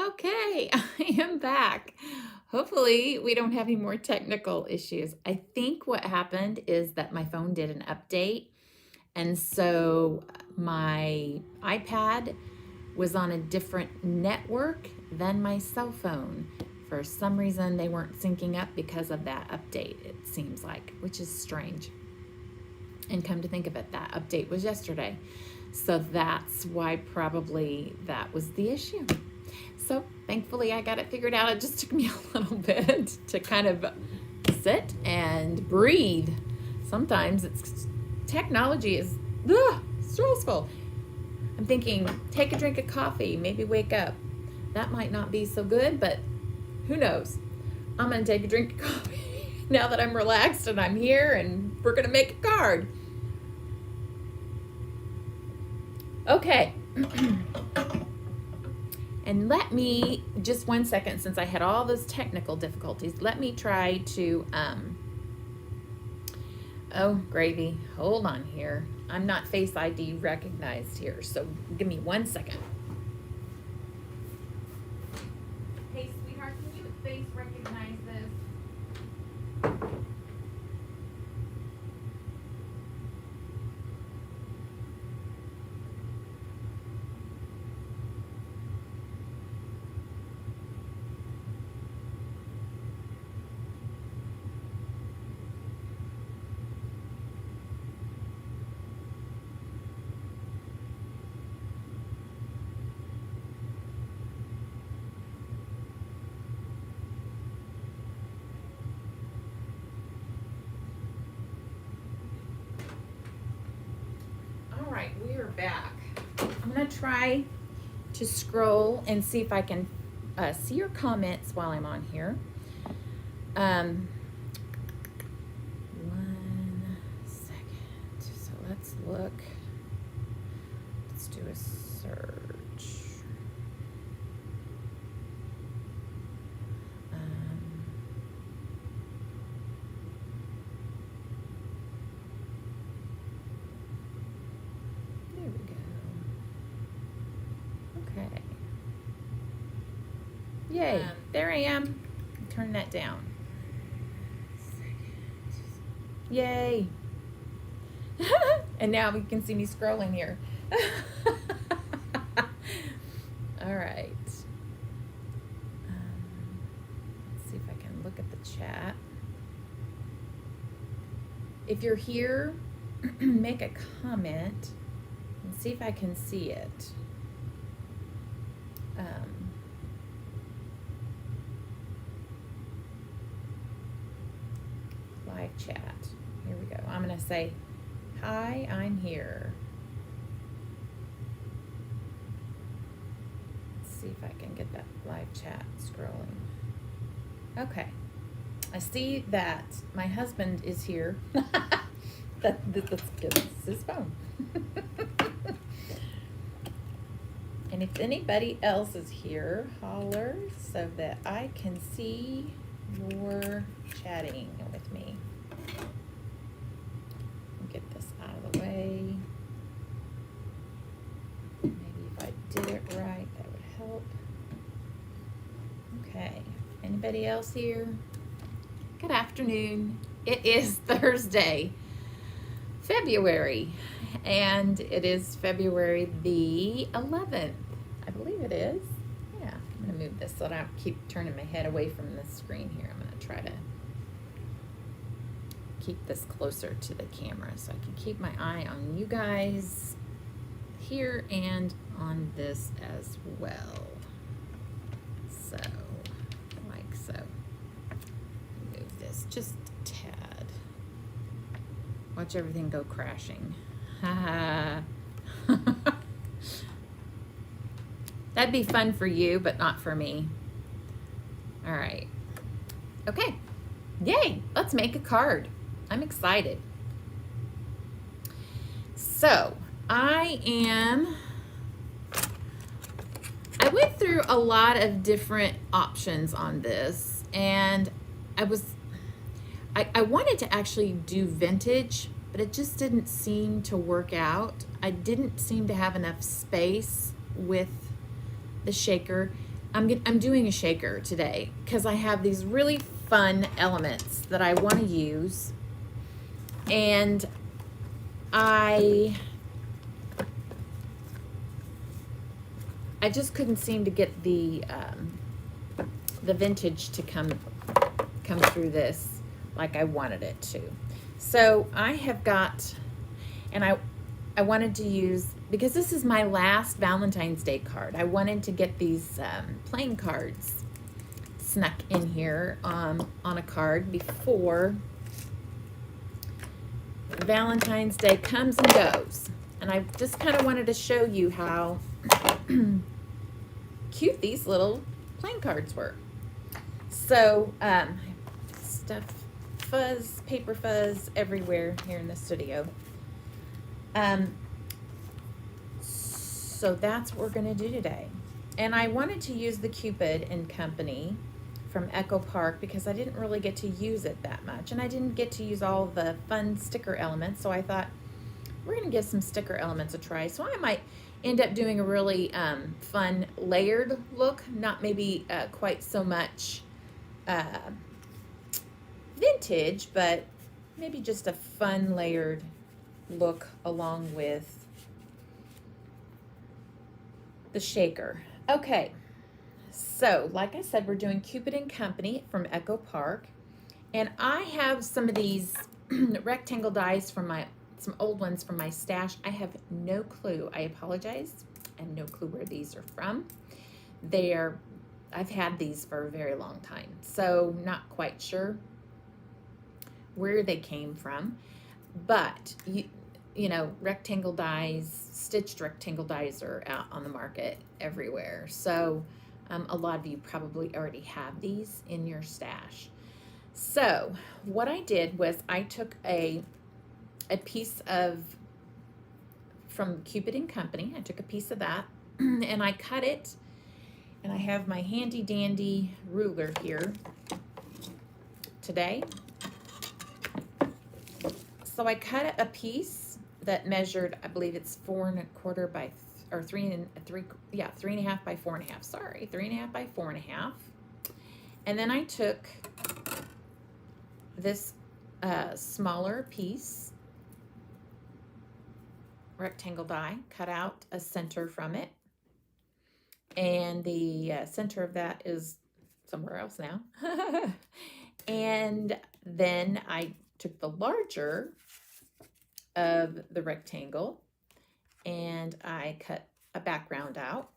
Okay, I am back. Hopefully, we don't have any more technical issues. I think what happened is that my phone did an update, and so my iPad was on a different network than my cell phone. For some reason, they weren't syncing up because of that update, it seems like, which is strange. And come to think of it, that update was yesterday. So that's why probably that was the issue. So thankfully I got it figured out. It just took me a little bit to kind of sit and breathe. Sometimes technology is stressful. I'm thinking, take a drink of coffee, maybe wake up. That might not be so good, but who knows? I'm gonna take a drink of coffee now that I'm relaxed and I'm here, and we're gonna make a card. Okay. And let me, just 1 second, since I had all those technical difficulties, let me try to, oh, gravy, hold on here. I'm not Face ID recognized here, so give me 1 second. Hey, sweetheart, can you face recognize this? All right, we are back. I'm gonna try to scroll and see if I can see your comments while I'm on here. 1 second. So let's look. Let's do a search. There we go. Okay. Yay, there I am. Turn that down. Yay. And now you can see me scrolling here. All right. Let's see if I can look at the chat. If you're here, make a comment and see if I can see it. Live chat. Here we go. I'm going to say, hi, I'm here. Let's see if I can get that live chat scrolling. Okay. I see that my husband is here. That's good. It's his phone. And if anybody else is here, holler so that I can see you're chatting with me. Get this out of the way. Maybe if I did it right, that would help. Okay. Anybody else here? Good afternoon. It is Thursday, February, and it is February the 11th. I believe it is. Yeah, I'm going to move this so I don't keep turning my head away from the screen here. I'm going to try to keep this closer to the camera so I can keep my eye on you guys here and on this as well. So, like so. Move this just a tad. Watch everything go crashing. That'd be fun for you, but not for me. All right. Okay. Yay. Let's make a card. I'm excited. So, I went through a lot of different options on this, and I wanted to actually do vintage, but it just didn't seem to work out. I didn't seem to have enough space with the shaker, I'm doing a shaker today because I have these really fun elements that I want to use, and I just couldn't seem to get the vintage to come through this like I wanted it to. So I have got, and I wanted to use, because this is my last Valentine's Day card, I wanted to get these playing cards snuck in here on a card before Valentine's Day comes and goes. And I just kind of wanted to show you how cute these little playing cards were. So, stuff, fuzz, paper fuzz everywhere here in the studio. So that's what we're going to do today. And I wanted to use the Cupid and Company from Echo Park because I didn't really get to use it that much. And I didn't get to use all the fun sticker elements. So I thought, we're going to give some sticker elements a try. So I might end up doing a really fun layered look. Not maybe quite so much vintage, but maybe just a fun layered look along with the shaker. Okay, so like I said, we're doing Cupid and Company from Echo Park, and I have some of these rectangle dies from some old ones from my stash. I have no clue. I apologize. I have no clue where these are from. I've had these for a very long time, so not quite sure where they came from, but you know, rectangle dies, stitched rectangle dies are out on the market everywhere. So a lot of you probably already have these in your stash. So what I did was I took a piece from Cupid and Company. I took a piece of that and I cut it, and I have my handy dandy ruler here today. So I cut a piece that measured, I believe it's 4 1/4 by, or 3 1/2 by 4 1/2. Sorry, 3 1/2 by 4 1/2. And then I took this smaller piece, rectangle die, cut out a center from it, and the center of that is somewhere else now. And then I took the larger of the rectangle and I cut a background out.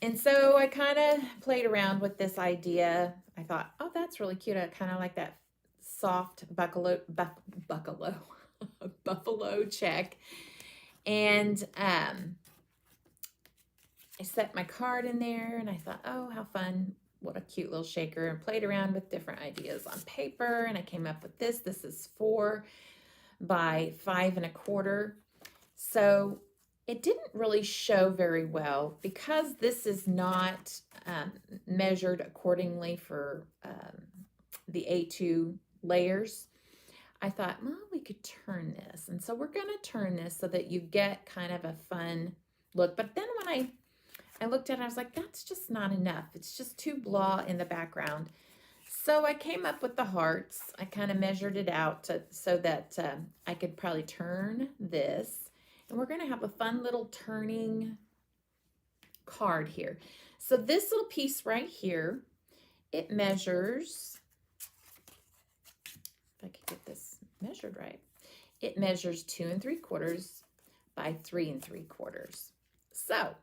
And so I kind of played around with this idea. I thought, oh, that's really cute. I kind of like that soft buffalo check. And I set my card in there and I thought, oh, how fun. What a cute little shaker, and played around with different ideas on paper. And I came up with this. This is 4 by 5 1/4. So it didn't really show very well because this is not measured accordingly for the A2 layers. I thought, well, we could turn this. And so we're going to turn this so that you get kind of a fun look. But then when I looked at it, I was like, that's just not enough. It's just too blah in the background. So I came up with the hearts. I kind of measured it out so that I could probably turn this. And we're going to have a fun little turning card here. So this little piece right here, it measures, if I could get this measured right, it measures 2 3/4 by 3 3/4. So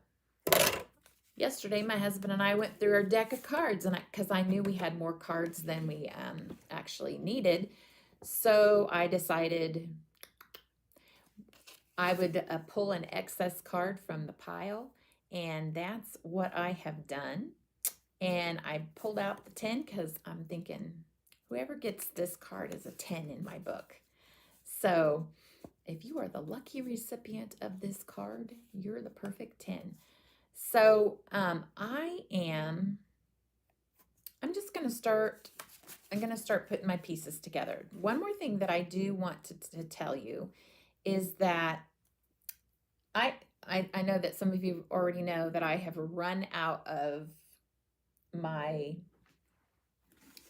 yesterday, my husband and I went through our deck of cards, and because I knew we had more cards than we actually needed, so I decided I would pull an excess card from the pile, and that's what I have done. And I pulled out the 10 because I'm thinking whoever gets this card is a 10 in my book. So if you are the lucky recipient of this card, you're the perfect 10. So I'm just going to start, I'm going to start putting my pieces together. One more thing that I do want to tell you is that I know that some of you already know that I have run out of my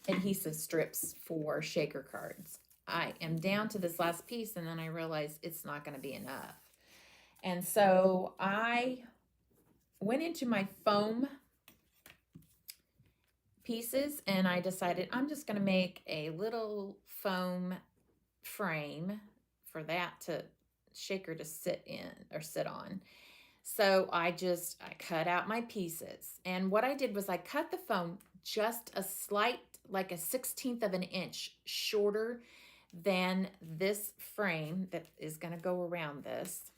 adhesive strips for shaker cards. I am down to this last piece, and then I realized it's not going to be enough. And so I went into my foam pieces, and I decided I'm just going to make a little foam frame for that shaker to sit in or sit on. So I cut out my pieces, and what I did was I cut the foam just a slight, like a 1/16 of an inch shorter than this frame that is going to go around this.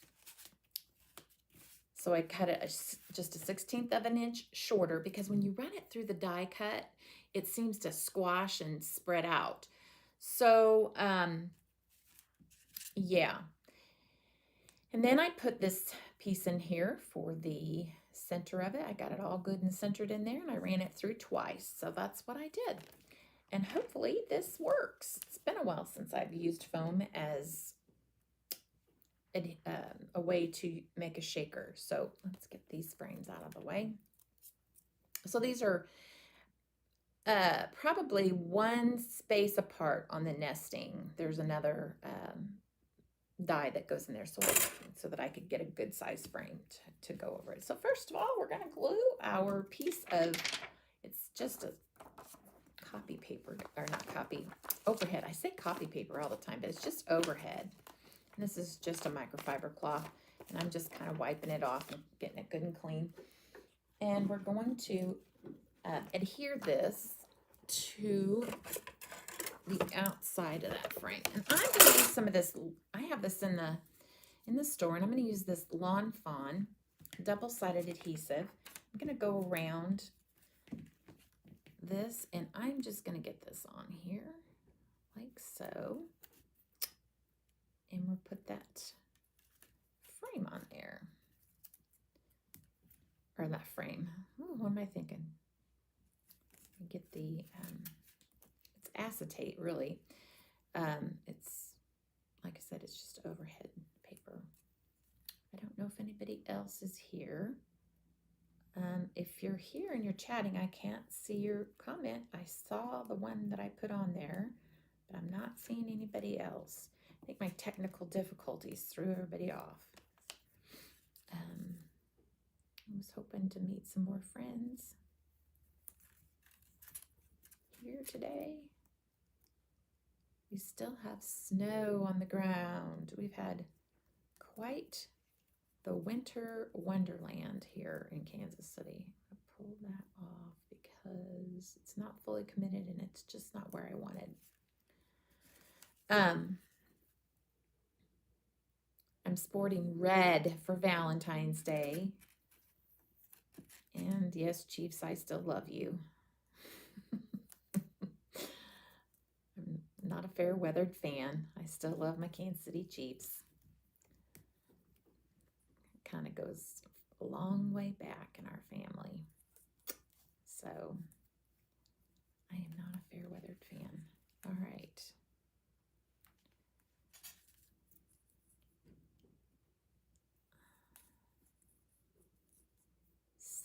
So I cut it just a 1/16 of an inch shorter, because when you run it through the die cut, it seems to squash and spread out. So, yeah. And then I put this piece in here for the center of it. I got it all good and centered in there, and I ran it through twice. So that's what I did. And hopefully this works. It's been a while since I've used foam as a way to make a shaker. So let's get these frames out of the way. So these are probably one space apart on the nesting. There's another die that goes in there so that I could get a good size frame to go over it. So first of all, we're going to glue our piece of, it's just a copy paper, or not copy, overhead. I say copy paper all the time, but it's just overhead. And this is just a microfiber cloth, and I'm just kind of wiping it off and getting it good and clean. And we're going to adhere this to the outside of that frame. And I'm going to use some of this. I have this in the store, and I'm going to use this Lawn Fawn double-sided adhesive. I'm going to go around this, and I'm just going to get this on here like so, and we'll put that frame on there, or that frame. Oh, what am I thinking? Get the it's acetate, really. It's, like I said, it's just overhead paper. I don't know if anybody else is here. If you're here and you're chatting, I can't see your comment. I saw the one that I put on there, but I'm not seeing anybody else. I think my technical difficulties threw everybody off. I was hoping to meet some more friends here today. We still have snow on the ground. We've had quite the winter wonderland here in Kansas City. I pulled that off because it's not fully committed and it's just not where I wanted. I'm sporting red for Valentine's Day. And yes, Chiefs, I still love you. I'm not a fair-weathered fan. I still love my Kansas City Chiefs. It kind of goes a long way back in our family. So I am not a fair-weathered fan. All right.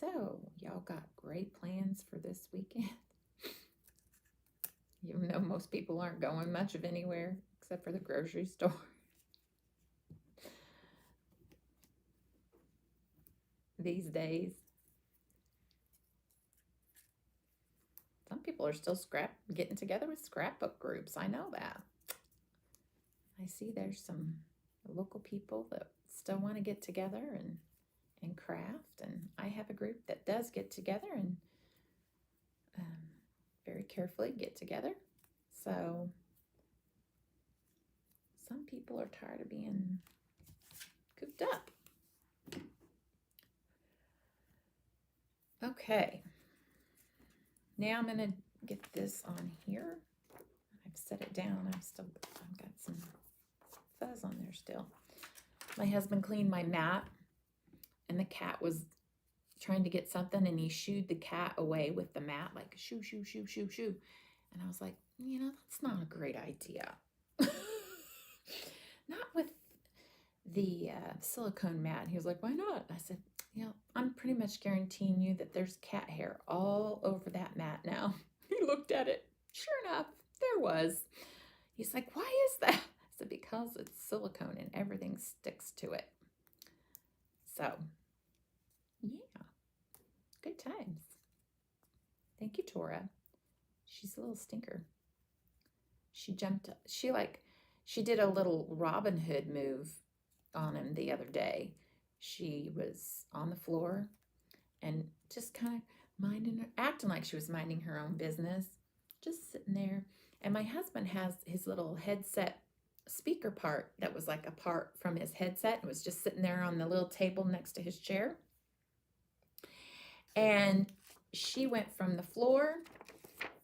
So, y'all got great plans for this weekend? You know, most people aren't going much of anywhere except for the grocery store. These days. Some people are still getting together with scrapbook groups. I know that. I see there's some local people that still want to get together and craft, and I have a group that does get together and very carefully get together. So some people are tired of being cooped up. Okay, now I'm gonna get this on here. I've set it down. I've got some fuzz on there still. My husband cleaned my mat, and the cat was trying to get something, and he shooed the cat away with the mat, like shoo, shoo, shoo, shoo, shoo. And I was like, you know, that's not a great idea. Not with the silicone mat. He was like, why not? I said, I'm pretty much guaranteeing you that there's cat hair all over that mat now. He looked at it. Sure enough, there was. He's like, why is that? I said, because it's silicone and everything sticks to it. So, yeah, good times. Thank you, Tora. She's a little stinker. She jumped, she did a little Robin Hood move on him the other day. She was on the floor and just kind of acting like she was minding her own business, just sitting there. And my husband has his little headset speaker part that was like apart from his headset. It was just sitting there on the little table next to his chair. And she went from the floor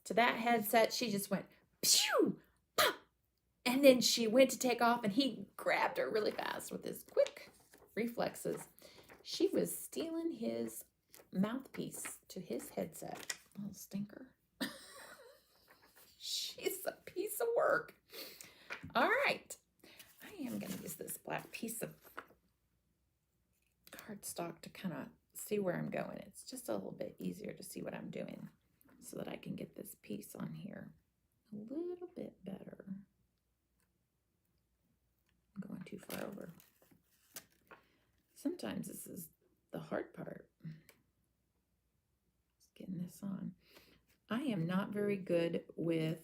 to that headset. She just went, phew, pop. And then she went to take off and he grabbed her really fast with his quick reflexes. She was stealing his mouthpiece to his headset. Little stinker. She's a piece of work. All right. I am going to use this black piece of cardstock to kind of see where I'm going. It's just a little bit easier to see what I'm doing so that I can get this piece on here a little bit better. I'm going too far over. Sometimes this is the hard part. Just getting this on. I am not very good with,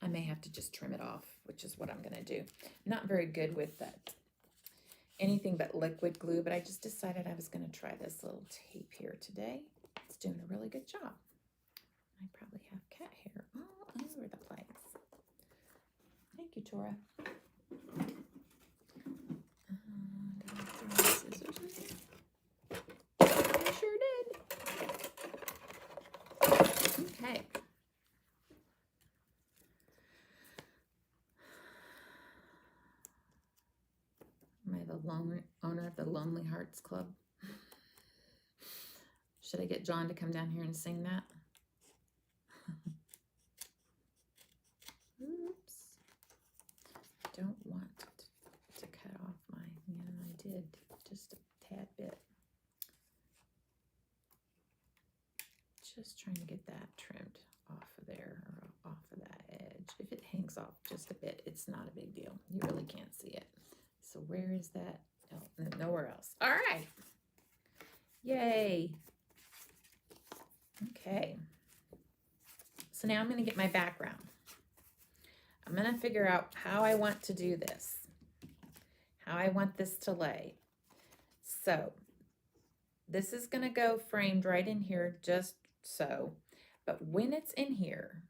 I may have to just trim it off, which is what I'm going to do. Not very good with that, anything but liquid glue, but I just decided I was going to try this little tape here today. It's doing a really good job. I probably have cat hair all over the place. Thank you, Tora. Did I throw my scissors in there? I sure did. Okay. Am I the owner of the Lonely Hearts Club? Should I get John to come down here and sing that? Oops. Don't want to cut off my, I did just a tad bit. Just trying to get that trimmed off of there or off of that edge. If it hangs off just a bit, it's not a big deal. You really can't see it. So where is that? Oh, nowhere else. All right. Yay. Okay. So now I'm going to get my background. I'm going to figure out how I want to do this, how I want this to lay. So this is going to go framed right in here just so, but when it's in here,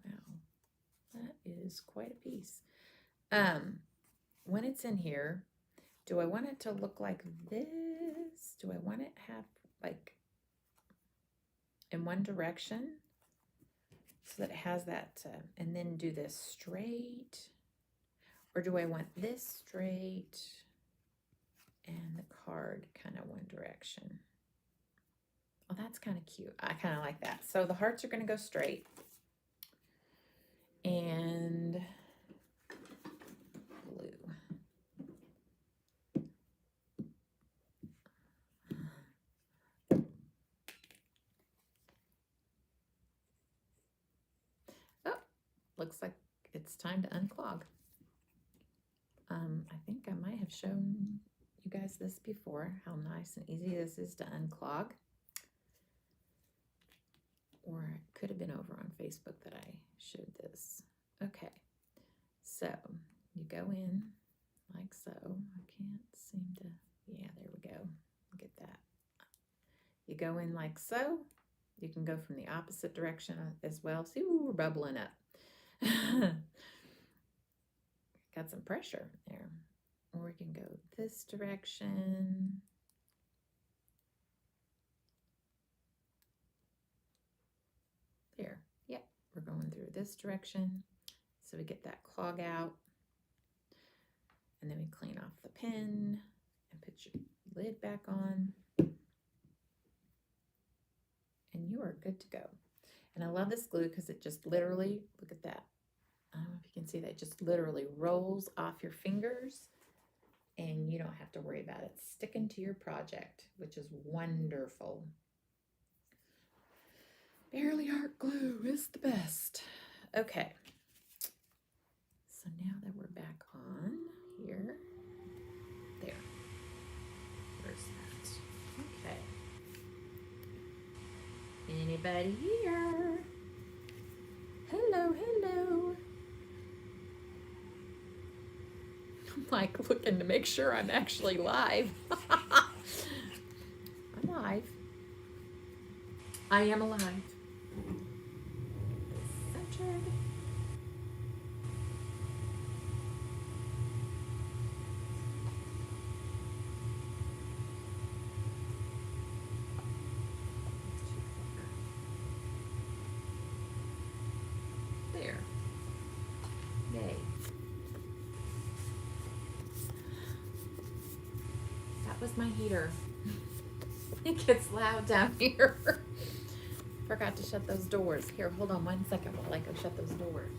wow, that is quite a piece. When it's in here, do I want it to look like this? Do I want it have like in one direction so that it has that, and then do this straight? Or do I want this straight and the card kind of one direction? Oh, that's kind of cute. I kind of like that. So the hearts are going to go straight. And blue. Oh, looks like it's time to unclog. I think I might have shown you guys this before, how nice and easy this is to unclog. Or it could have been over on Facebook that I showed this. Okay, so you go in like so. I can't seem to, yeah, there we go. Look at that. You go in like so. You can go from the opposite direction as well. See, we're bubbling up. Got some pressure there. Or we can go this direction. There, yep, we're going through this direction. So we get that clog out. And then we clean off the pin and put your lid back on. And you are good to go. And I love this glue because it just literally, look at that. I don't know if you You can see that just literally rolls off your fingers and you don't have to worry about it sticking to your project, which is wonderful. Barely Art glue is the best. Okay, so now that we're back on here, there, where's that? Okay, anybody here? Hello, hello. I'm like looking to make sure I'm actually live. I'm live. I am alive. Centered. There. Yay. That was my heater. It gets loud down here. Forgot to shut those doors. Here, hold on 1 second while I go shut those doors.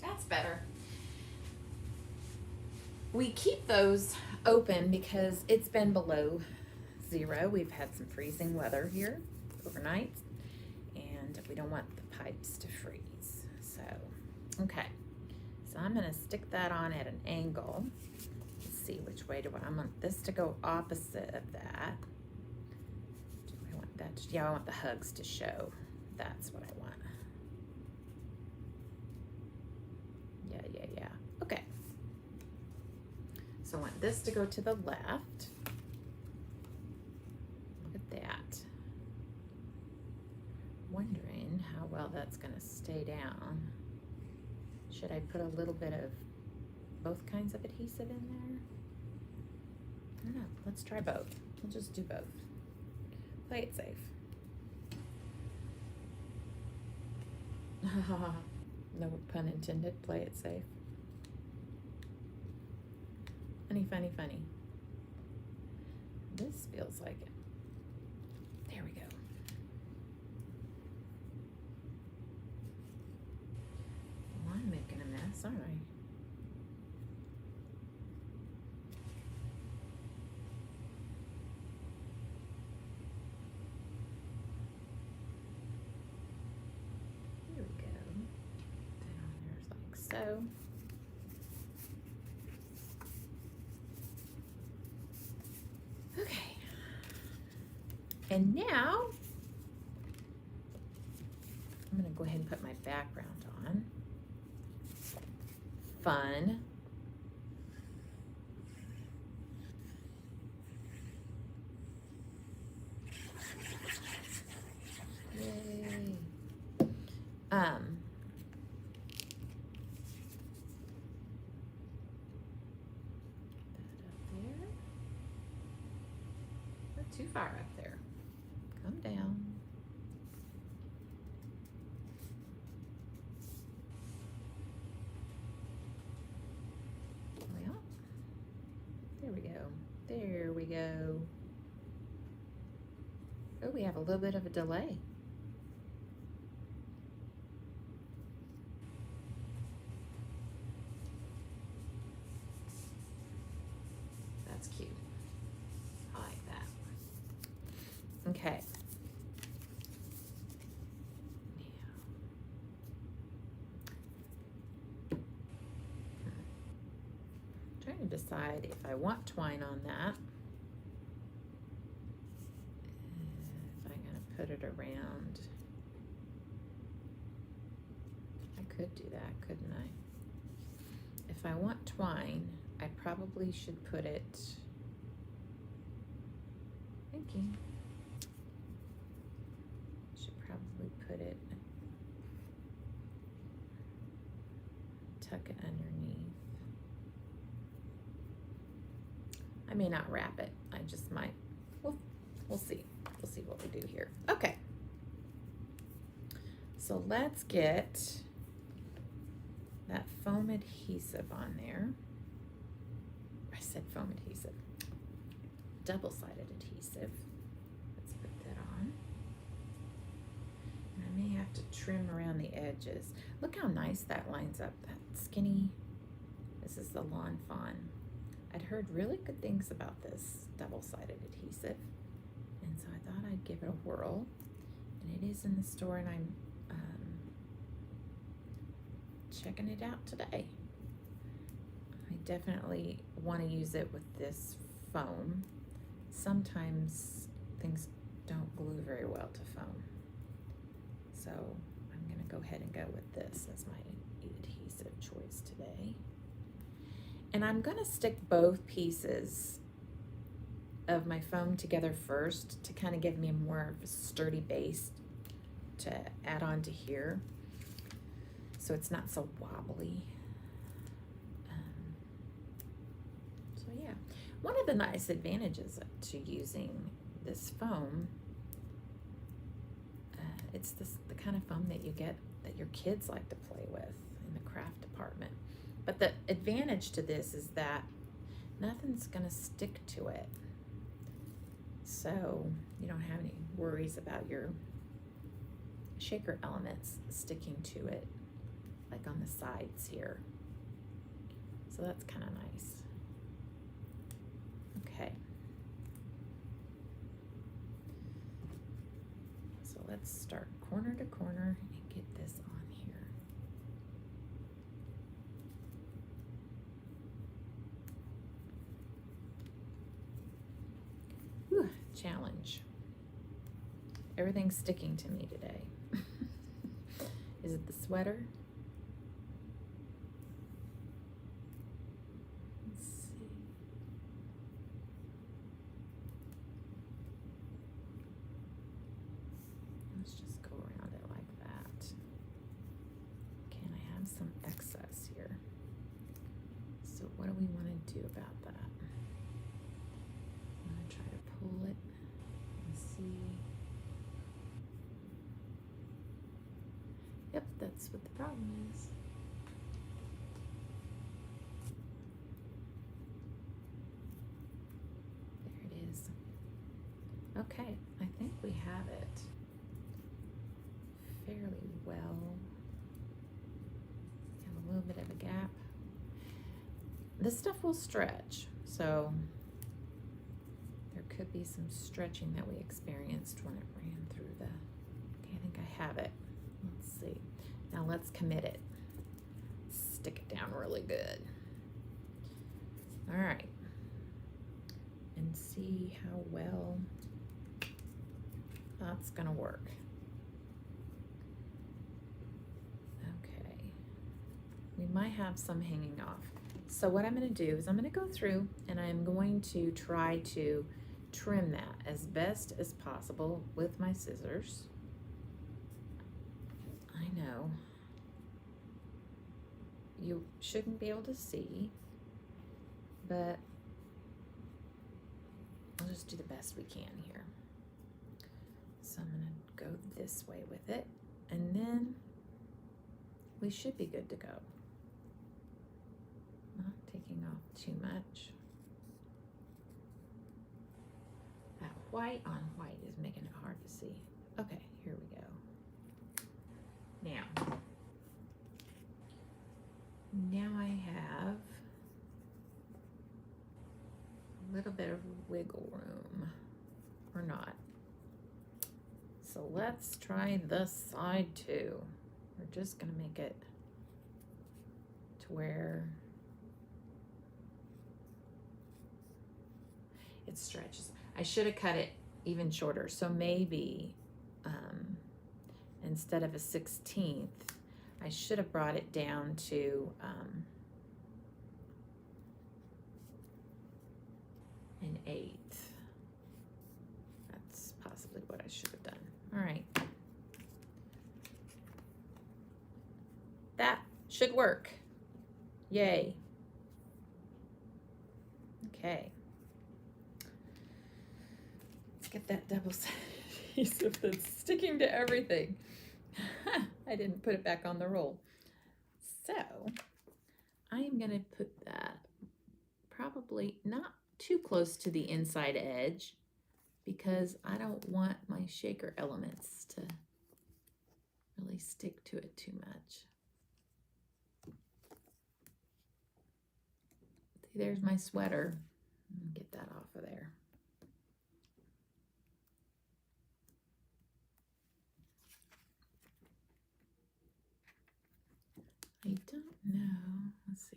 That's better. We keep those open because it's been below 0. We've had some freezing weather here overnight, and we don't want the pipes to freeze. So, okay. So I'm going to stick that on at an angle. Let's see, which way do I want this to go opposite of that? Do I want that to, yeah, I want the hugs to show. That's what I want. Yeah. Okay. So I want this to go to the left. Look at that. Wondering how well that's going to stay down. Should I put a little bit of both kinds of adhesive in there? I don't know. Let's try both. We'll just do both. Play it safe. No pun intended. Play it safe. Funny, funny, funny. This feels like it. There we go. Well, I'm making a mess, aren't I? Here we go. Down there's like so. Okay. And now I'm going to go ahead and put my background on. Fun. Yay. Too far up there. Come down. Well, there we go. There we go. Oh, we have a little bit of a delay. That's cute. I like that. Okay. Trying to decide if I want twine on that. If I'm going to put it around. I could do that, couldn't I? If I want twine, I probably should put it. Thinking. Should probably put it. Tuck it underneath. I may not wrap it. I just might. We'll see. We'll see what we do here. Okay. So let's get that foam adhesive on there. I said foam adhesive. Double-sided adhesive. Let's put that on. I may have to trim around the edges. Look how nice that lines up, that skinny. This is the Lawn Fawn. I'd heard really good things about this double-sided adhesive, and so I thought I'd give it a whirl. And it is in the store, and I'm checking it out today. I definitely want to use it with this foam. Sometimes things don't glue very well to foam, so I'm going to go ahead and go with this as my adhesive choice today. And I'm going to stick both pieces of my foam together first to kind of give me more of a sturdy base to add on to here, so it's not so wobbly. So yeah, one of the nice advantages to using this foam, it's the kind of foam that you get that your kids like to play with in the craft department. But the advantage to this is that nothing's gonna stick to it, so you don't have any worries about your shaker elements sticking to it, like on the sides here. So that's kind of nice. Okay. So let's start corner to corner and get this on here. Whew, challenge. Everything's sticking to me today. Is it the sweater? Let's see. Let's just go around it like that. Okay, and I have some excess here. So what do we want to do about that? I'm going to try to pull it and see. Yep, that's what the problem is. There it is. Okay, I think we have it fairly well. Have a little bit of a gap. This stuff will stretch, so there could be some stretching that we experienced when it ran through the, okay, I think I have it. Let's see. Now let's commit it. Stick it down really good. All right. And see how well that's gonna work. Okay. We might have some hanging off. So what I'm gonna do is I'm gonna go through and I'm going to try to trim that as best as possible with my scissors. I know you shouldn't be able to see, but we'll just do the best we can here. So I'm gonna go this way with it, and then we should be good to go. Not taking off too much. That white on white is making it hard to see. Okay, here we go. Now I have a little bit of wiggle room, or not. So let's try this side too. We're just gonna make it to where it stretches. I should have cut it even shorter. So maybe instead of a 16th, I should have brought it down to an 1/8. That's possibly what I should have done. All right. That should work. Yay. Okay. Let's get that double-sided adhesive that's sticking to everything. I didn't put it back on the roll. So I am going to put that probably not too close to the inside edge, because I don't want my shaker elements to stick to it too much. See, there's my sweater. Get that off of there. I don't know. Let's see.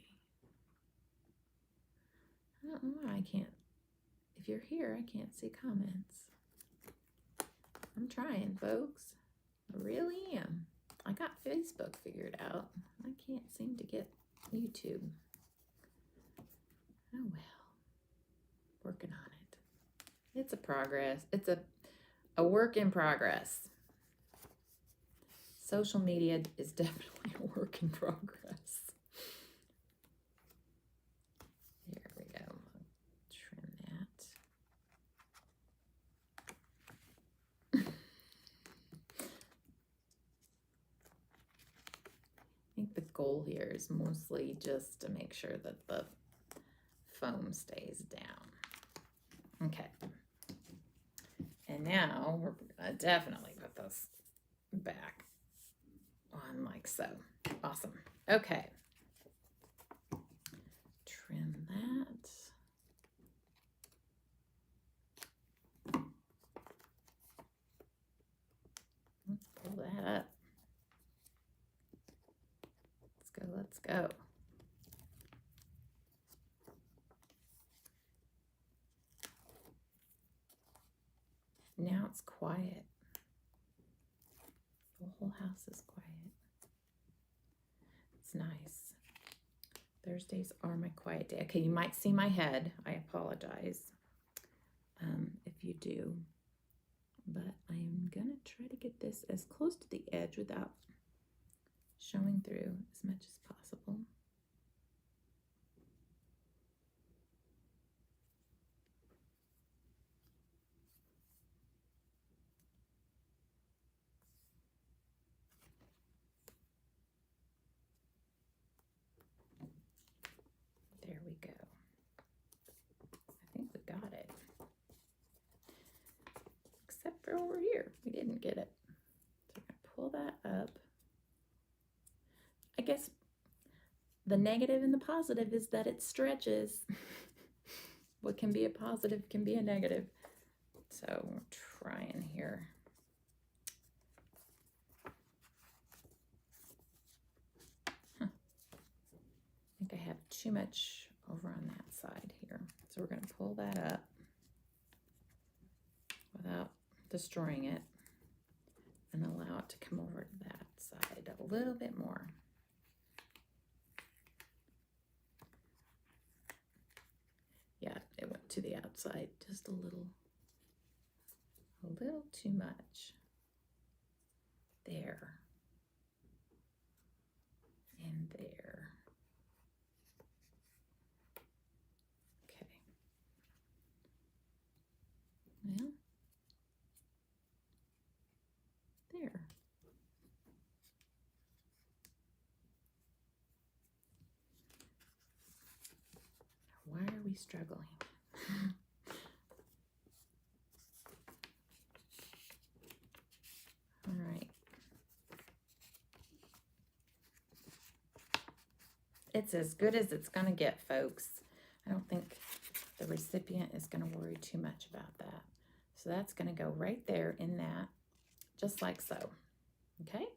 I don't know why I can't. If you're here, I can't see comments. I'm trying, folks. I really am. I got Facebook figured out. I can't seem to get YouTube. Oh well. Working on it. It's a progress. It's a work in progress. Social media is definitely a work in progress. There we go. Trim that. I think the goal here is mostly just to make sure that the foam stays down. Okay. And now we're gonna definitely put this back on like so. Awesome. Okay. Trim that. Let's pull that up. Let's go, let's go. Now it's quiet. The whole house is quiet. It's nice. Thursdays are my quiet day. Okay, you might see my head. I apologize if you do. But I am going to try to get this as close to the edge without showing through as much as possible. There we go. I think we got it. Except for over here, we didn't get it. So I'm going to pull that up. I guess the negative and the positive is that it stretches. What can be a positive can be a negative. So we're trying here. I think I have too much over on that side here. So we're going to pull that up without destroying it and allow it to come over to that side a little bit more. Yeah, it went to the outside just a little too much. There. And there. Okay. Well, there. Why are we struggling? All right. It's as good as it's going to get, folks. I don't think the recipient is going to worry too much about that. So that's going to go right there in that, just like so. Okay?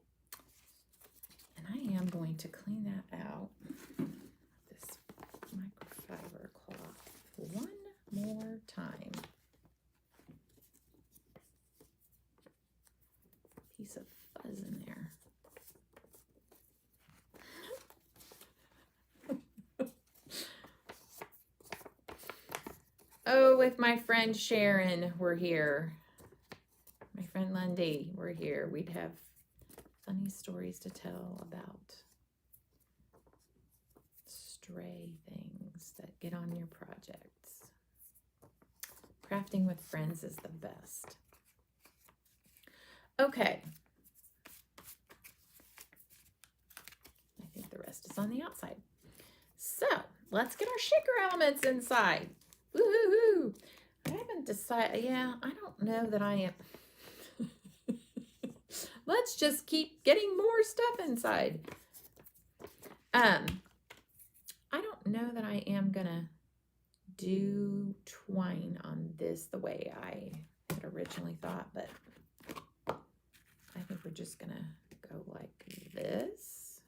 And I am going to clean that out with this microfiber cloth one more time. Piece of fuzz in there. Oh, if my friend Sharon were here, my friend Lundy were here, we'd have funny stories to tell about stray things that get on your projects. Crafting with friends is the best. Okay. I think the rest is on the outside. So let's get our shaker elements inside. Woo-hoo-hoo. I haven't decided. Yeah, I don't know that I am. Let's just keep getting more stuff inside. I don't know that I am gonna do twine on this the way I had originally thought, but I think we're just gonna go like this.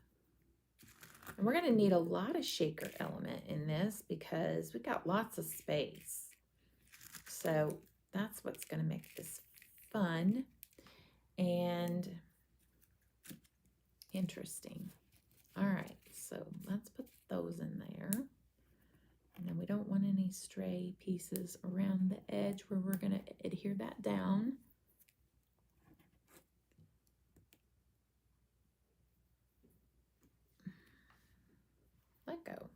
And we're gonna need a lot of shaker element in this because we got lots of space. So that's what's gonna make this fun and interesting. All right, so let's put those in there. And then we don't want any stray pieces around the edge where we're gonna adhere that down. Let go.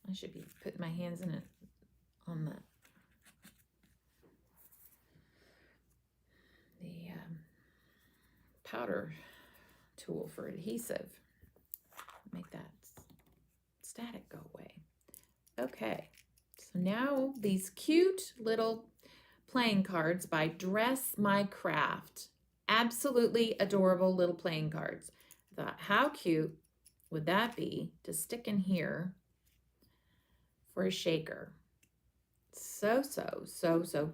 I should be putting my hands in it on the powder tool for adhesive. Make that static go away. Okay, so now these cute little playing cards by Dress My Craft. Absolutely adorable little playing cards. I thought, how cute would that be to stick in here for a shaker? So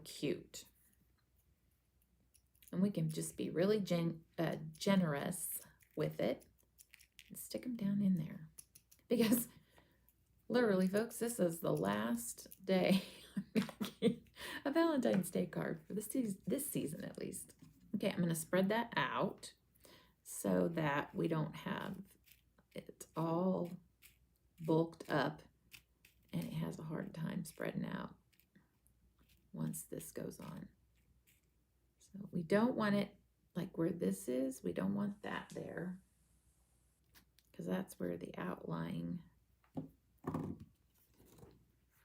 cute. And we can just be really generous with it and stick them down in there. Because literally, folks, this is the last day I'm making a Valentine's Day card for this season at least. Okay, I'm going to spread that out so that we don't have it all bulked up and it has a hard time spreading out once this goes on. So we don't want it like where this is. We don't want that there because that's where the outlying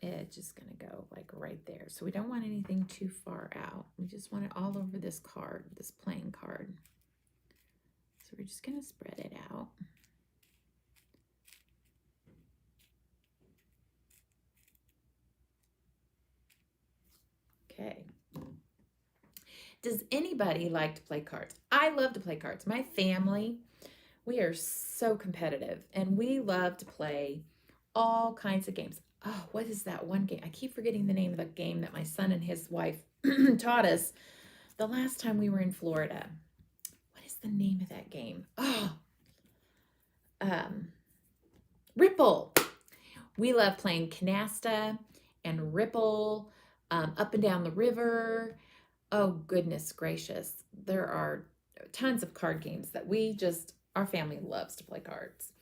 edge is going to go, like right there. So we don't want anything too far out. We just want it all over this card, this playing card. So we're just going to spread it out. Okay. Does anybody like to play cards? I love to play cards. My family, we are so competitive and we love to play all kinds of games. Oh, what is that one game? I keep forgetting the name of the game that my son and his wife taught us the last time we were in Florida. What is the name of that game? Oh, Ripple. We love playing canasta and Ripple, up and down the river. Oh, goodness gracious. There are tons of card games that our family loves to play cards.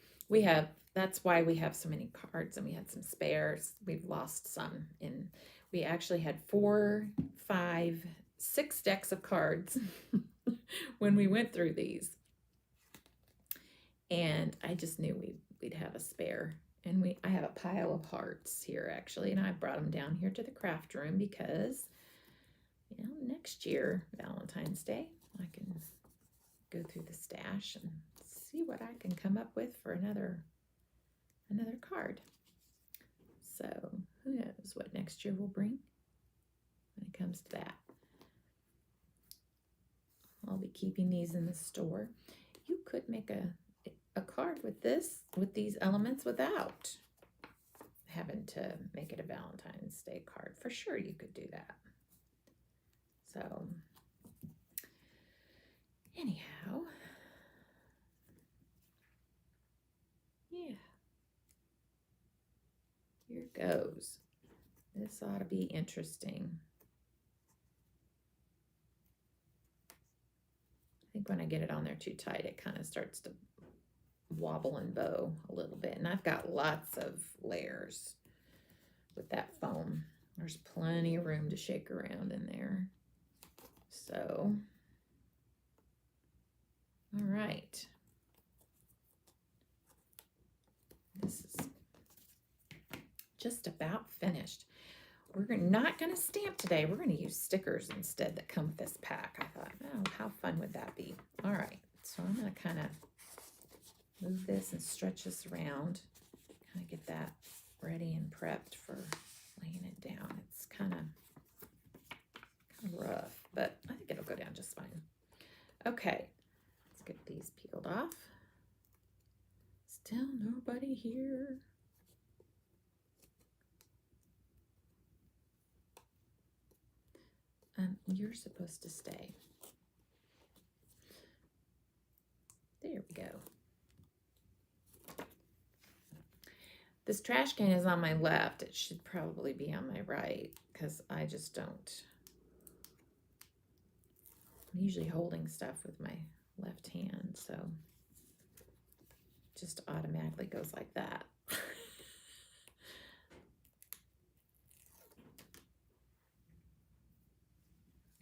That's why we have so many cards and we had some spares. We've lost some we actually had 4, 5, 6 decks of cards when we went through these. And I just knew we'd have a spare. And I have a pile of hearts here actually, and I brought them down here to the craft room because next year, Valentine's Day, I can go through the stash and see what I can come up with for another card. So who knows what next year will bring when it comes to that. I'll be keeping these in the store. You could make a card with these elements without having to make it a Valentine's Day card. For sure you could do that. So anyhow, yeah, here goes. This ought to be interesting. I think when I get it on there too tight, it kind of starts to wobble and bow a little bit. And I've got lots of layers with that foam. There's plenty of room to shake around in there. So, all right. This is just about finished. We're not going to stamp today. We're going to use stickers instead that come with this pack. I thought, oh, how fun would that be? All right. So I'm going to kind of move this and stretch this around. Kind of get that ready and prepped for laying it down. It's kind of rough, but I think it'll go down just fine. Okay, you're supposed to stay. There we go. This trash can is on my left. It should probably be on my right because I just don't. I'm usually holding stuff with my left hand, so it just automatically goes like that.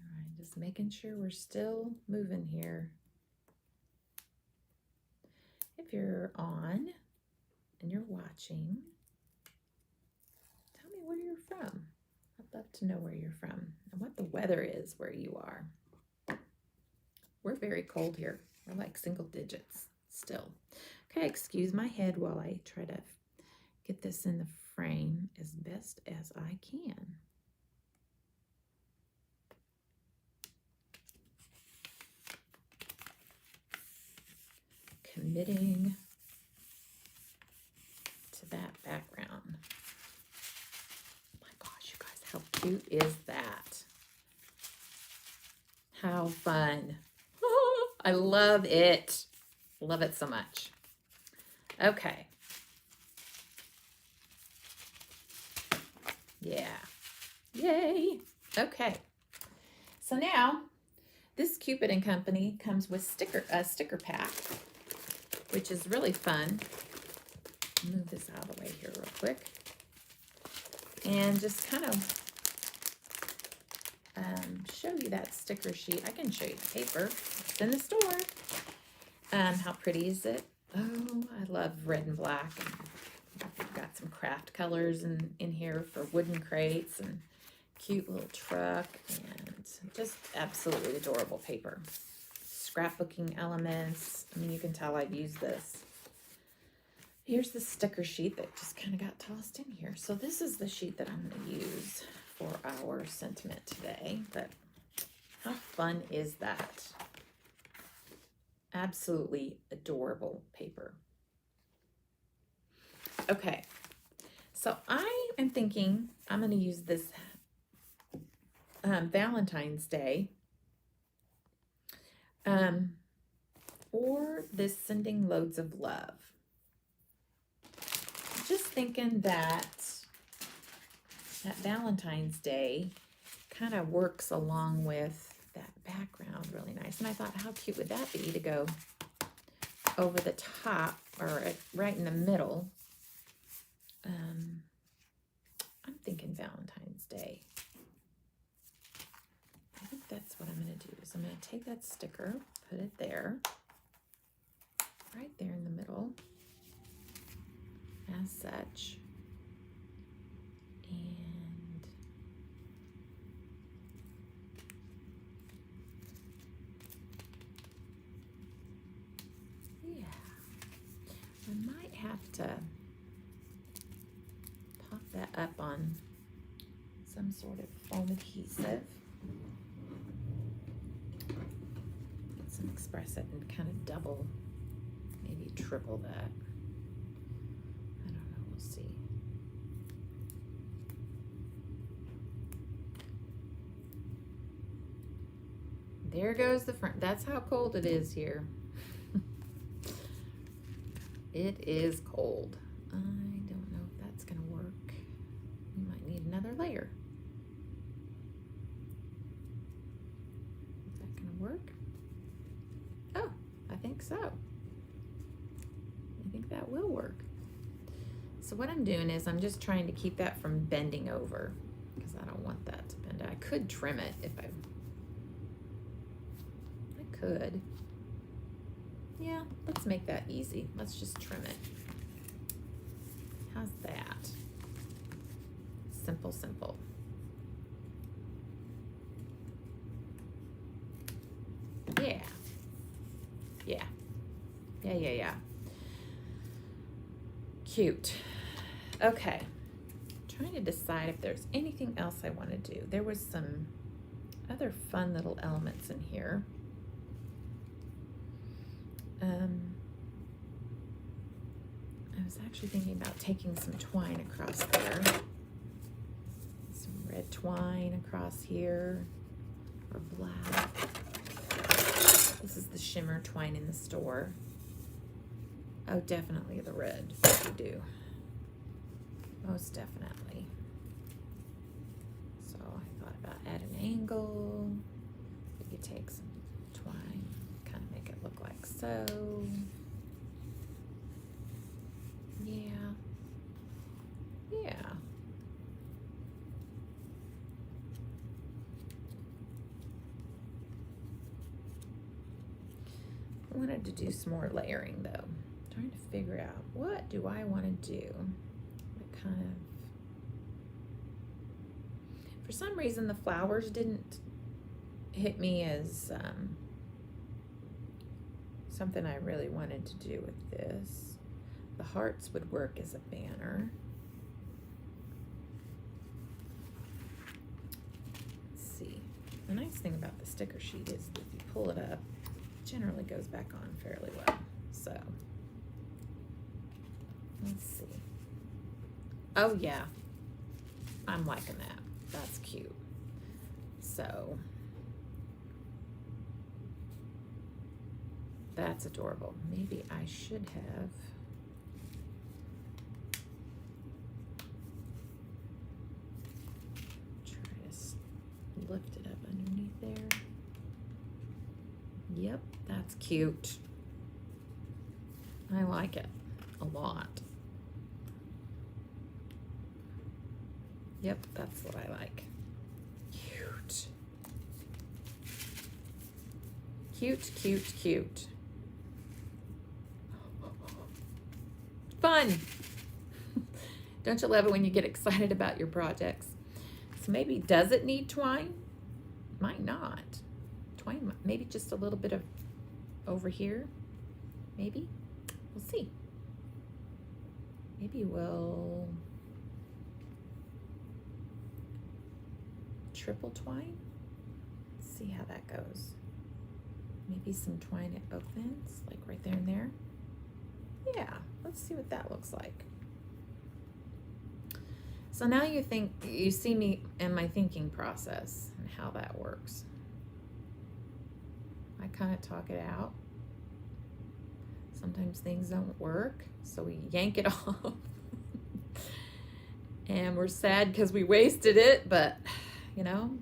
All right, just making sure we're still moving here. If you're on and you're watching, tell me where you're from. I'd love to know where you're from and what the weather is where you are. We're very cold here. We're like single digits still. Okay, excuse my head while I try to get this in the frame as best as I can. Committing to that background. My gosh, you guys, how cute is that? How fun. I love it. Love it so much. Okay. Yeah. Yay. Okay. So now this Cupid and Company comes with a sticker pack, which is really fun. Move this out of the way here real quick. And just kind of show you that sticker sheet. I can show you the paper. It's in the store. How pretty is it? Oh, I love red and black. We've got some craft colors in here for wooden crates and cute little truck and just absolutely adorable paper. Scrapbooking elements. I mean, you can tell I've used this. Here's the sticker sheet that just kind of got tossed in here. So this is the sheet that I'm going to use for our sentiment today. But how fun is that? Absolutely adorable paper. Okay, so I am thinking I'm going to use this Valentine's Day or this Sending Loads of Love. Just thinking that Valentine's Day kind of works along with that background really nice. And I thought, how cute would that be to go over the top or right in the middle? I'm thinking Valentine's Day. I think that's what I'm going to do. Is I'm going to take that sticker, put it there, right there in the middle, as such. And yeah, I might have to pop that up on some sort of foam adhesive. Get some Express It and kind of double, maybe triple that. I don't know, we'll see. There goes the front. That's how cold it is here. It is cold. I don't know if that's going to work. We might need another layer. Is that going to work? Oh, I think so. I think that will work. So what I'm doing is I'm just trying to keep that from bending over because I don't want that to bend. I could trim it if I could. Yeah, let's make that easy. Let's just trim it. How's that? Simple, simple. Yeah. Yeah. Yeah, yeah, yeah. Cute. Okay. Trying to decide if there's anything else I want to do. There was some other fun little elements in here. I was actually thinking about taking some twine across there. Some red twine across here. or black. This is the shimmer twine in the store. Oh, definitely the red we do. Most definitely. So I thought about add an angle. We could take some twine, kind of make it look like so. Yeah. Yeah. I wanted to do some more layering though. Trying to figure out what do I want to do. I kind of, for some reason the flowers didn't hit me as something I really wanted to do with this. The hearts would work as a banner. Let's see. The nice thing about the sticker sheet is that if you pull it up, it generally goes back on fairly well. So let's see. Oh yeah, I'm liking that. That's cute. So that's adorable. Maybe I should have try to lift it up underneath there. Yep, that's cute. I like it a lot. Yep, that's what I like. Cute. Cute, cute, cute. Fun. Don't you love it when you get excited about your projects? So maybe, does it need twine? Might not. Twine, maybe just a little bit of over here. Maybe. We'll see. Maybe we'll triple twine. Let's see how that goes. Maybe some twine at both ends, like right there and there. Yeah, let's see what that looks like. So now you see me in my thinking process and how that works. I kind of talk it out. Sometimes things don't work, so we yank it off. And we're sad because we wasted it, but you know,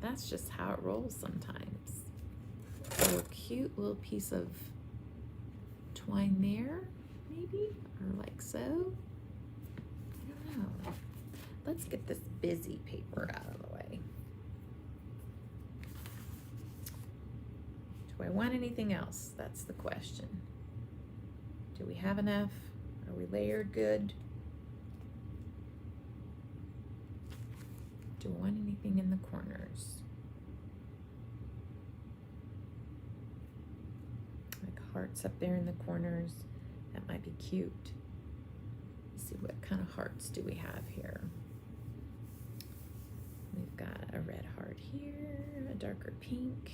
that's just how it rolls sometimes. So a cute little piece of twine there, maybe, or like so. I don't know. Let's get this busy paper out of the way. Do I want anything else? That's the question. Do we have enough? Are we layered good? Do I want anything in the corners? Like hearts up there in the corners. That might be cute. Let's see, what kind of hearts do we have here? We've got a red heart here, a darker pink.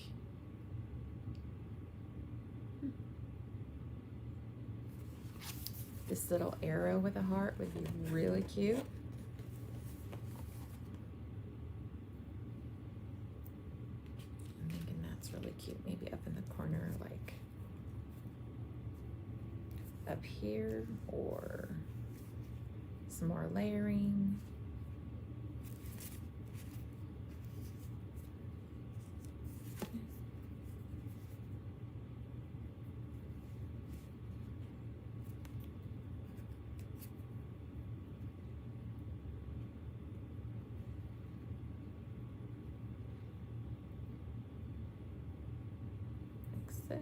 This little arrow with a heart would be really cute. I'm thinking that's really cute. Maybe up in the corner, like up here, or some more layering. So,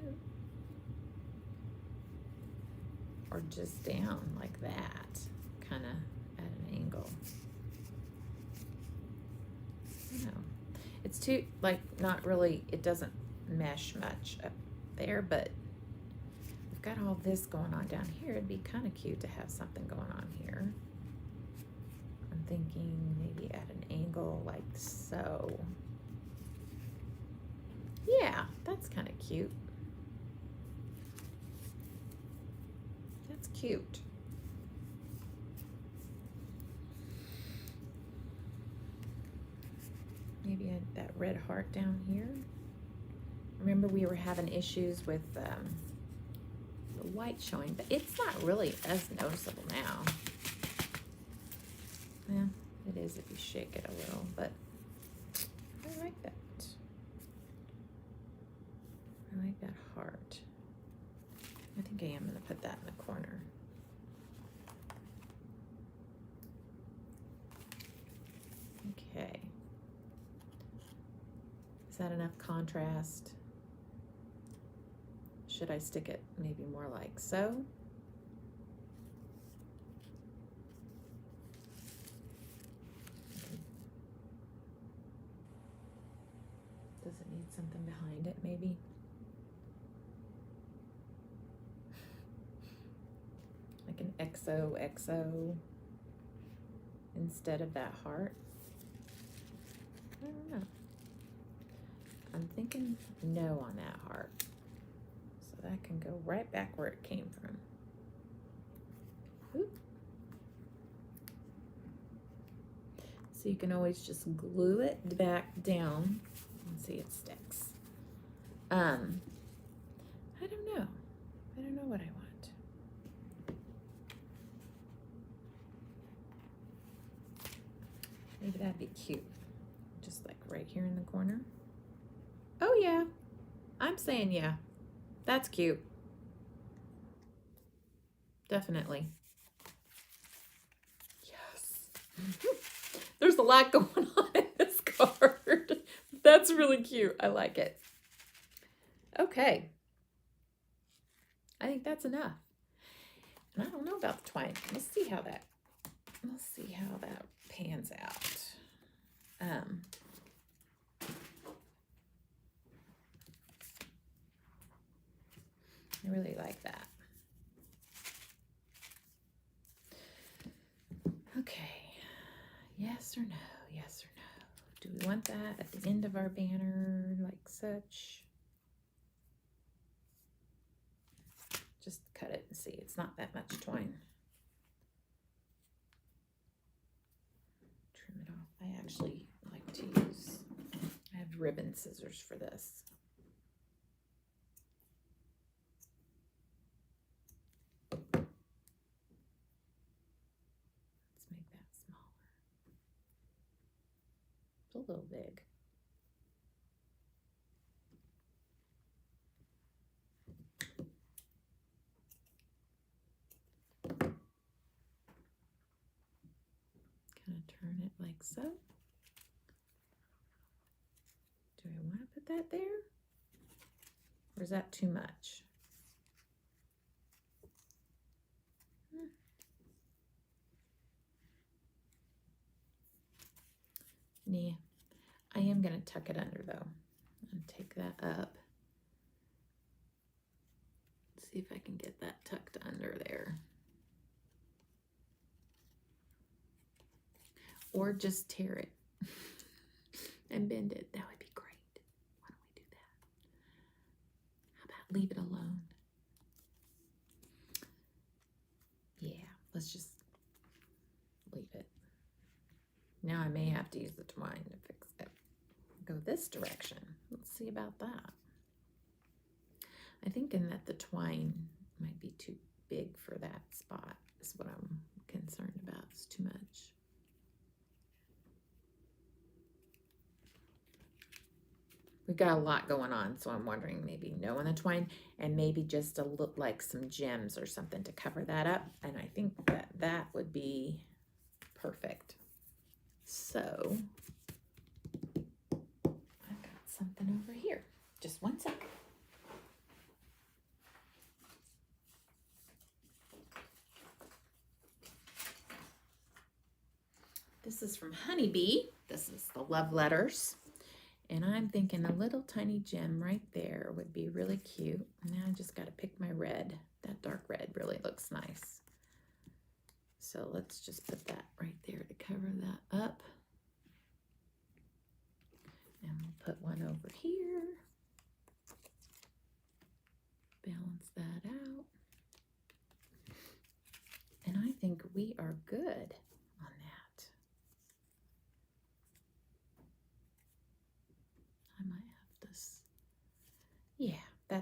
or just down like that, kind of at an angle. I don't know. It's too, like, not really, it doesn't mesh much up there, but we've got all this going on down here. It'd be kind of cute to have something going on here. I'm thinking maybe at an angle like so. Yeah, that's kind of cute. That's cute. maybe that red heart down here. Remember we were having issues with the white showing, but it's not really as noticeable now. Yeah, it is if you shake it a little, but I like that. I like that heart. I think I am going to put that in the corner. Okay. Is that enough contrast? Should I stick it maybe more like so? Does it need something behind it maybe? Like an XOXO instead of that heart? I don't know. I'm thinking no on that heart. So that can go right back where it came from. Oop. So you can always just glue it back down and see it sticks. I don't know. I don't know what I want. Maybe that'd be cute. Just like right here in the corner. Oh yeah, I'm saying yeah. That's cute. Definitely. Yes. There's a lot going on in this card. That's really cute. I like it. Okay. I think that's enough. And I don't know about the twine. Let's see how that pans out. I really like that. Okay. Yes or no? Yes or no? Do we want that at the end of our banner like such? Just cut it and see. It's not that much twine. Trim it off. I actually like to use, I have ribbon scissors for this. Let's make that smaller. It's a little big. Kind of turn it like so. Do I want to put that there? Or is that too much? Yeah, I am going to tuck it under though. And take that up. See if I can get that tucked under there. Or just tear it and bend it. That would be great. Why don't we do that? How about leave it alone? Yeah, let's just leave it. Now I may have to use the twine to fix it. Go this direction. Let's see about that. I think in that the twine might be too big for that spot is what I'm concerned about. It's too much. We've got a lot going on, so I'm wondering maybe no on the twine and maybe just a look like some gems or something to cover that up. And I think that that would be perfect. So I've got something over here. Just one second. This is from Honeybee. This is the love letters. And I'm thinking a little tiny gem right there would be really cute. Now I just got to pick my red. That dark red really looks nice. So let's just put that right there to cover that up. And we'll put one over here. Balance that out. And I think we are good on that.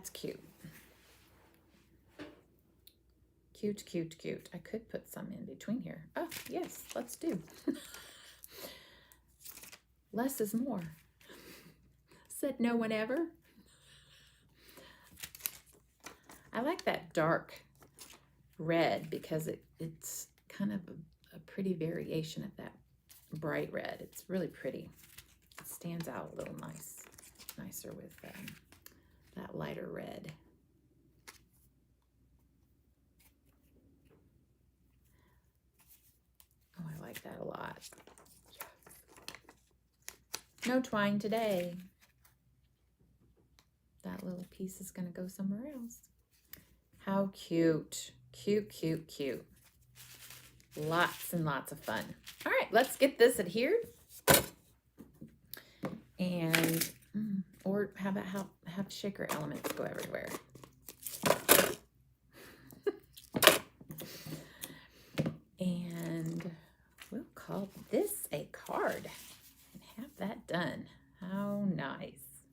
That's cute. Cute, cute, cute. I could put some in between here. Oh, yes, let's do. Less is more. Said no one ever. I like that dark red because it's kind of a pretty variation of that bright red. It's really pretty. It stands out a little nicer with that lighter red. Oh, I like that a lot. Yes. No twine today. That little piece is going to go somewhere else. How cute. Cute, cute, cute. Lots and lots of fun. All right, let's get this adhered. And, or how about have shaker elements go everywhere. And we'll call this a card and have that done. How nice.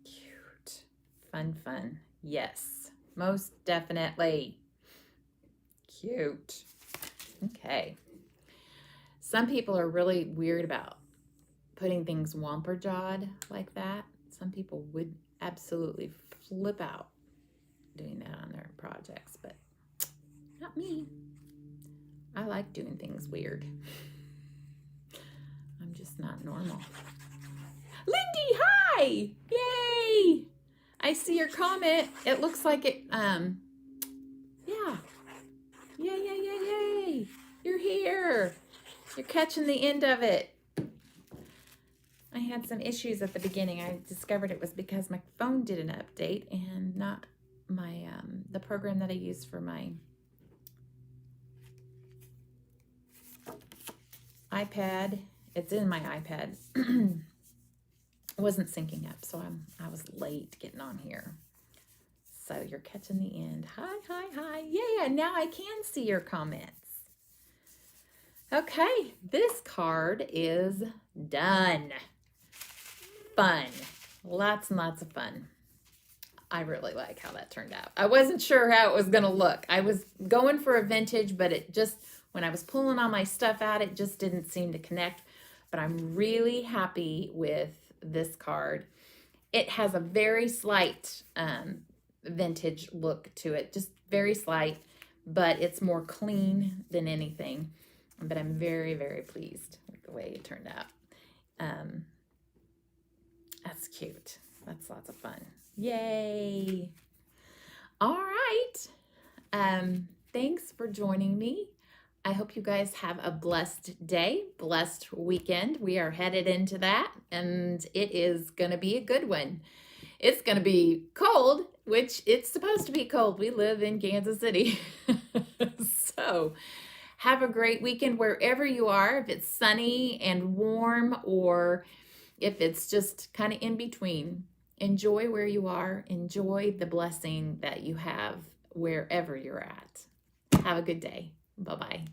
Cute. Fun, fun. Yes, most definitely. Cute. Okay. Some people are really weird about putting things whomper-jawed like that. Some people would absolutely flip out doing that on their projects, but not me. I like doing things weird. I'm just not normal. Lindy, hi! Yay! I see your comment. It looks like it, yeah. Yay. You're here. You're catching the end of it. I had some issues at the beginning. I discovered it was because my phone did an update and not my, the program that I use for my iPad. It's in my iPad. Wasn't syncing up, so I was late getting on here. So you're catching the end. Hi. Yeah, now I can see your comments. Okay, this card is done. Fun. Lots and lots of fun. I really like how that turned out. I wasn't sure how it was going to look. I was going for a vintage, but it just, when I was pulling all my stuff out, it just didn't seem to connect. But I'm really happy with this card. It has a very slight vintage look to it, just very slight, but it's more clean than anything. But I'm very, very pleased with the way it turned out. That's cute. That's lots of fun. Yay. All right. Thanks for joining me. I hope you guys have a blessed day, blessed weekend. We are headed into that, and it is going to be a good one. It's going to be cold, which it's supposed to be cold. We live in Kansas City. So have a great weekend wherever you are, if it's sunny and warm or if it's just kind of in between. Enjoy where you are. Enjoy the blessing that you have wherever you're at. Have a good day. Bye-bye.